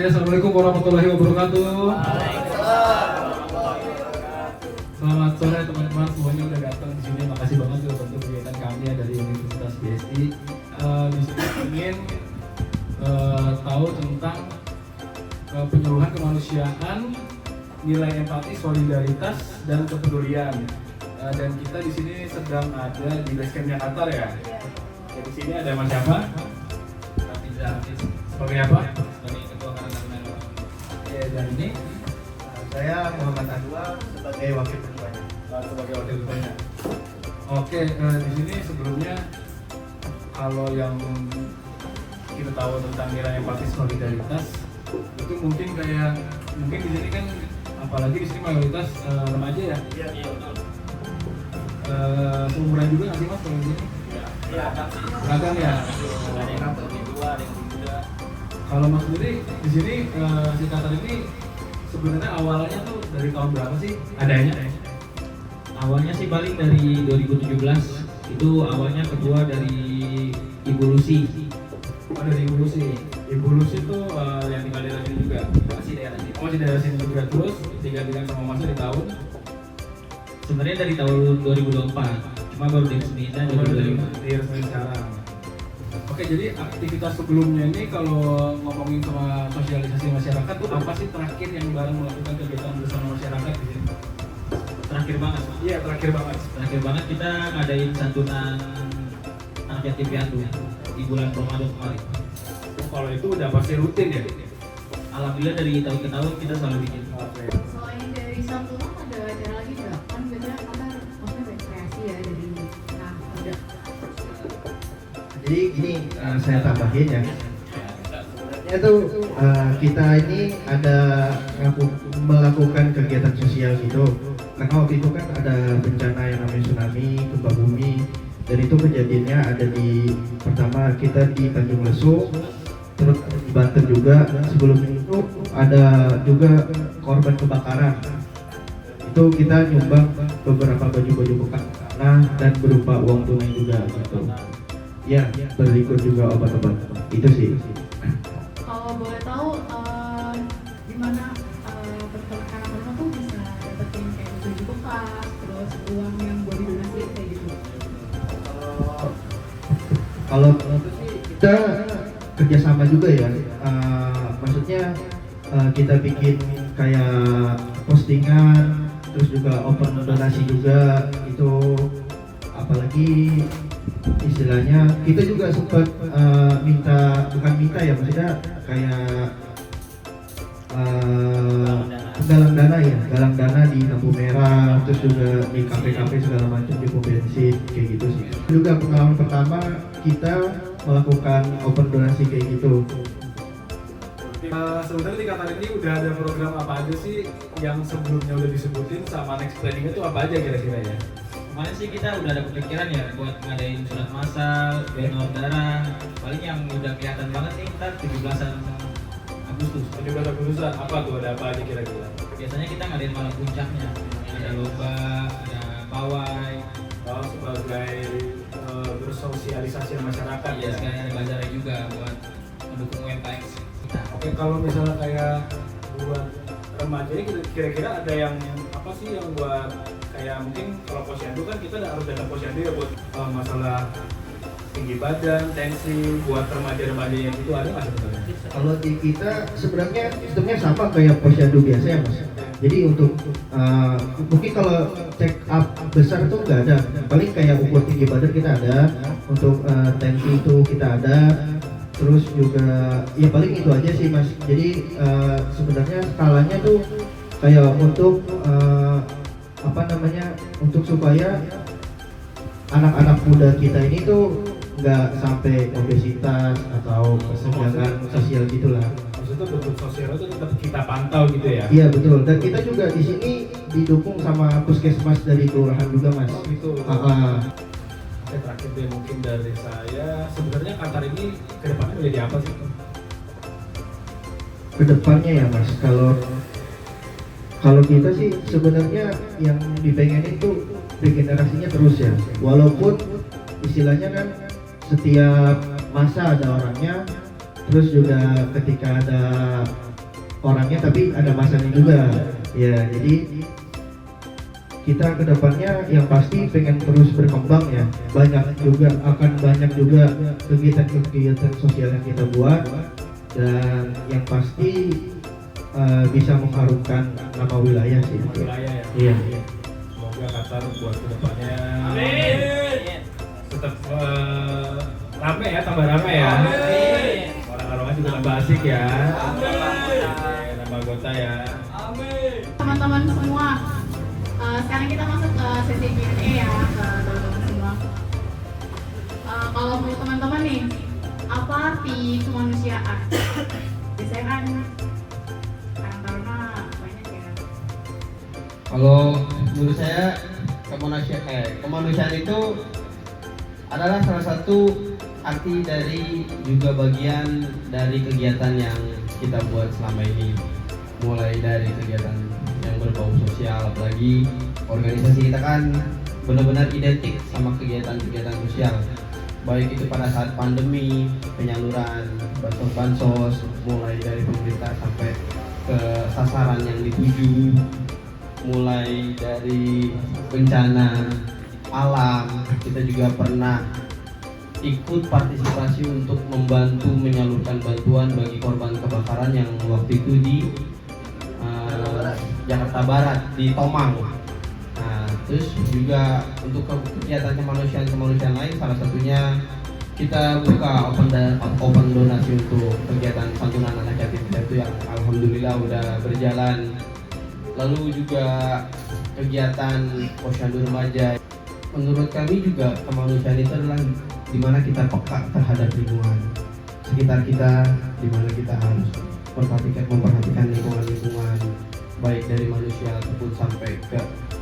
Ya, assalamualaikum warahmatullahi wabarakatuh. Selamat sore teman-teman semuanya udah datang di sini. Makasih banget sudah bantu kegiatan kami ya dari Universitas BSI. Di sini ingin tahu tentang penyuluhan kemanusiaan, nilai empati, solidaritas, dan kepedulian. Dan kita di sini sedang ada di basecampnya Qatar ya. Di sini ada Mas siapa? Sebagai apa? Sebagai ketua karantina. Ya, dan ini saya Muhammad Adwa sebagai wakil ketuanya. Sebagai wakil ketuanya. Oke, di sini sebelumnya kalau yang kita tahu tentang nilai empati solidaritas itu mungkin di sini kan apalagi di sini mayoritas remaja ya. Iya betul. Seumuran juga nggak sih Mas kalau di sini? Beragam ya. Ada yang lebih tua, ada yang lebih muda. Kalau Mas Budi di sini si Qatar ini sebenarnya awalnya tuh dari tahun berapa sih adanya? Awalnya sih paling dari 2017, itu awalnya ketua dari Ibu Lucy. Oh, dari Ibu Lucy. Ibu Lucy tuh yang tinggal di daerah sini juga? Masih daerah sini. Oh, di daerah sini juga. Terus digantikan sama Mas di tahun? Sebenarnya dari tahun 2024, cuma baru diresmikan Dari 2025. resmi sekarang. Oke, jadi aktivitas sebelumnya ini kalau ngomongin sama sosialisasi masyarakat tuh apa sih terakhir yang bareng melakukan kegiatan bersama masyarakat di sini? Terakhir banget. Iya, terakhir banget. Terakhir banget kita ngadain santunan anak yatim piatu di bulan Ramadan kemarin. Oh, kalau itu udah pasti rutin ya? Alhamdulillah dari tahun ke tahun kita selalu bikin. Oke. Selain dari santunan ada acara lagi nggak? Kan biasanya Qatar maksudnya rekreasi ya dari nah udah. Jadi gini, saya tambahin ya. Sebenarnya tuh kita ini ada melakukan kegiatan sosial gitu. Karena waktu itu kan ada bencana yang namanya tsunami, gempa bumi. Dan itu kejadiannya ada di pertama kita di Tanjung Lesung, terus di Banten juga. Sebelum itu ada juga korban kebakaran. Itu kita nyumbang beberapa baju-baju bekas tanah dan berupa uang tunai juga gitu. Ya, berikut juga obat-obat. Itu sih. Kalau boleh tahu gimana anak-anak tuh bisa dapetin kayak baju bekas, terus uang yang buat didonasi kayak gitu. Kalau itu sih kita kerjasama juga ya. Maksudnya kita bikin kayak postingan, terus juga open donasi juga itu. Apalagi istilahnya kita juga sempat bukan minta ya, maksudnya kayak galang dana di lampu merah, terus juga di kafe-kafe segala macam, di pom bensin kayak gitu sih. Juga pengalaman pertama kita melakukan open donasi kayak gitu. Sebenarnya di Qatar ini udah ada program apa aja sih yang sebelumnya udah disebutin sama next planning itu apa aja kira-kira ya? Kemarin sih kita udah ada kepikiran ya buat ngadain surat massal, donor darah. Paling yang udah kelihatan banget nih ntar 17-an Agustus. 17 Agustusan, apa tuh, ada apa aja kira-kira? Biasanya kita ngadain malam puncaknya. Ada lomba, ada pawai. Oh, sebagai bersosialisasi masyarakat Iya, ya? sekalian ada bazar juga buat mendukung UMKM kita. Oke, kalau misalnya kayak buat remaja ini kira-kira ada yang apa sih yang buat kayak mungkin kalau posyandu kan kita harus datang posyandu ya buat masalah tinggi badan, tensi, buat remaja-remaja yang itu ada nggak sebenarnya? Kalau di kita sebenarnya sistemnya sama kayak posyandu biasa ya mas. Jadi untuk mungkin kalau check up besar tuh nggak ada. Paling kayak ukur tinggi badan kita ada, untuk tensi itu kita ada. Terus juga ya paling itu aja sih mas. Jadi sebenarnya skalanya tuh kayak untuk untuk supaya anak-anak muda kita ini tuh nggak sampai obesitas atau kesenjangan sosial gitulah. Maksudnya bentuk sosial itu tetap kita pantau gitu ya? Iya betul. Dan kita juga di sini didukung sama puskesmas dari kelurahan juga mas. Oh gitu. Oke, terakhir deh mungkin dari saya, sebenarnya Qatar ini kedepannya menjadi apa sih? Kedepannya ya mas, kalau kita sih sebenarnya yang dipengen itu regenerasinya terus ya. Walaupun istilahnya kan setiap masa ada orangnya, terus juga ketika ada orangnya tapi ada masanya juga. Ya, jadi kita kedepannya yang pasti pengen terus berkembang ya. Akan banyak juga kegiatan-kegiatan sosial yang kita buat, dan yang pasti bisa mengharumkan nama wilayah sih. Wilayah ya. Iya. Semoga Qatar buat kedepannya tetap rame ya, tambah rame ya. Orang-orangnya juga tambah asik ya. Tambah anggota ya. Teman-teman semua, sekarang kita masuk ke sesi Q&A ya ke teman-teman semua. Kalau menurut teman-teman nih, apa arti kemanusiaan? Biasanya kan karena banyak ya. Kalau menurut saya kemanusiaan itu adalah salah satu arti dari juga bagian dari kegiatan yang kita buat selama ini, mulai dari kegiatan yang berbau sosial, apalagi organisasi kita kan benar-benar identik sama kegiatan-kegiatan sosial, baik itu pada saat pandemi, penyaluran bansos, mulai dari pemerintah sampai ke sasaran yang dituju, mulai dari bencana alam. Kita juga pernah ikut partisipasi untuk membantu menyalurkan bantuan bagi korban kebakaran yang waktu itu di Jakarta Barat, di Tomang. Nah, terus juga untuk kegiatan kemanusiaan lain, salah satunya kita buka open donasi untuk kegiatan santunan anak yatim piatu yang alhamdulillah udah berjalan. Lalu juga kegiatan posyandu remaja. Menurut kami juga kemanusiaan itu adalah dimana kita peka terhadap lingkungan sekitar kita, dimana kita harus memperhatikan lingkungan baik dari manusia ataupun sampai ke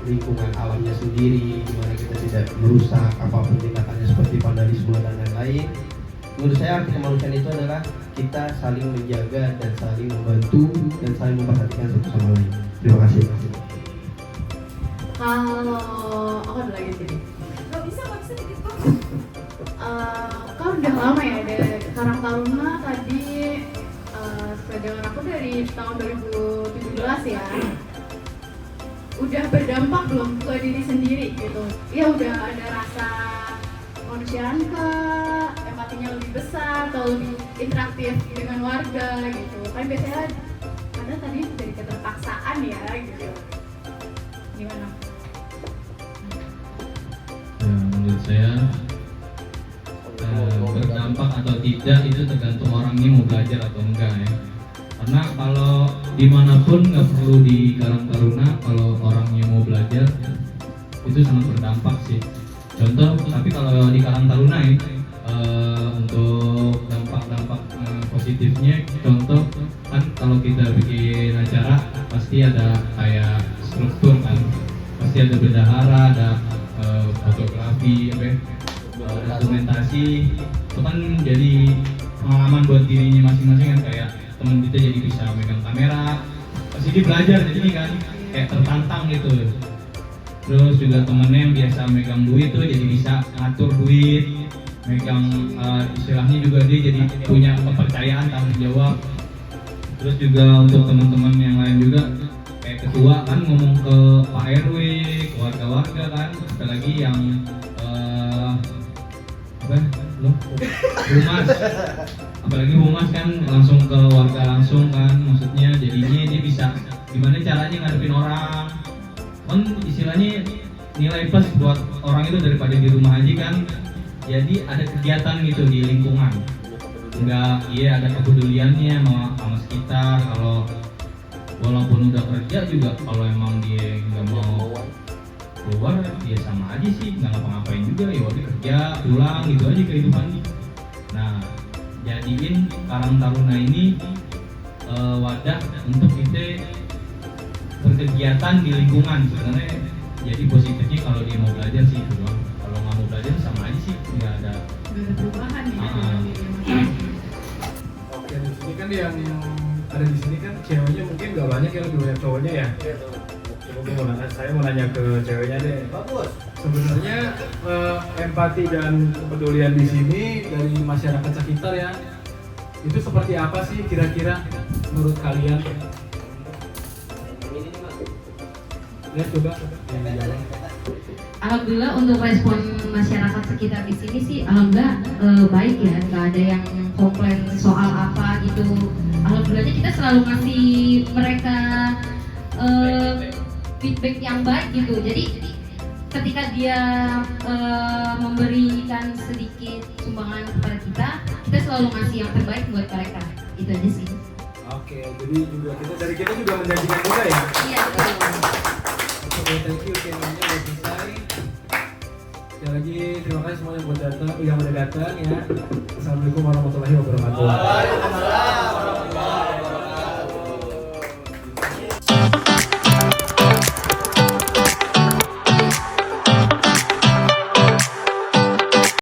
lingkungan alamnya sendiri, dimana kita tidak merusak apapun tindakannya seperti vandalisme dan lain-lain. Menurut saya arti kemanusiaan itu adalah kita saling menjaga dan saling membantu dan saling memperhatikan satu sama lain. Terima kasih. Kalau aku ada lagi sini. Gak bisa dikit kok. Kan udah lama ya dari Karang Taruna tadi, sedengar aku dari tahun 2017 ya. Udah berdampak belum ke diri sendiri gitu? Ya udah ada rasa kemanusiaan kah? Empatinya lebih besar atau lebih interaktif dengan warga gitu? Kan biasanya ada tadi dari keterpaksaan ya gitu. Gimana? Menurut saya berdampak atau tidak itu tergantung orangnya mau belajar atau enggak ya. Karena kalau dimanapun nggak perlu di Karang Taruna, kalau orangnya mau belajar itu sangat berdampak sih. Contoh, tapi kalau di Karang Taruna ya, untuk dampak-dampak positifnya, contoh kan kalau kita bikin acara pasti ada kayak struktur kan, pasti ada bendahara, ada fotografi, dokumentasi. Itu kan jadi pengalaman buat dirinya masing-masing kan, kayak temen kita jadi bisa megang kamera, pasti dia belajar jadi kan kayak tertantang gitu. Terus juga temennya yang biasa megang duit tuh jadi bisa ngatur duit, megang istilahnya juga dia jadi punya kepercayaan, tanggung jawab. Terus juga untuk teman-teman yang lain juga kayak ketua kan ngomong ke Pak RW, ke warga-warga kan, apalagi yang humas, apalagi humas kan langsung ke warga langsung kan, maksudnya jadinya dia bisa gimana caranya ngadepin orang kan, istilahnya nilai plus buat orang itu daripada di rumah aja kan. Jadi ada kegiatan gitu di lingkungan, enggak, iya ada kepeduliannya sama sekitar. Kalau walaupun udah kerja juga, kalau emang dia nggak mau keluar ya sama aja sih, nggak ngapa-ngapain juga, ya udah kerja pulang gitu aja kehidupan. Nah, jadiin Karang Taruna ini wadah untuk kita berkegiatan di lingkungan. Sebenarnya jadi positifnya kalau dia mau belajar sih itu doang. Kalau nggak mau belajar sama aja sih, nggak ada perubahan ya. Oke, di sini kan yang ada di sini kan ceweknya mungkin nggak banyak ya, lebih banyak cowoknya ya. Saya mau nanya ke ceweknya deh. Bagus. Sebenarnya empati dan kepedulian di sini dari masyarakat sekitar ya, itu seperti apa sih kira-kira? menurut kalian? Ya coba yang dijawab. Alhamdulillah untuk respon masyarakat sekitar di sini sih alhamdulillah baik ya, nggak ada yang komplain soal apa gitu. Alhamdulillahnya kita selalu ngasih mereka feedback yang baik gitu. Jadi ketika dia memberikan sedikit sumbangan kepada kita selalu ngasih yang terbaik buat mereka. Itu aja sih. Oke, jadi juga kita juga menjanjikan juga ya. Iya betul. Oke, thank you, Q&A-nya udah selesai. Sekali lagi terima kasih semuanya yang udah datang ya. Assalamualaikum warahmatullahi wabarakatuh.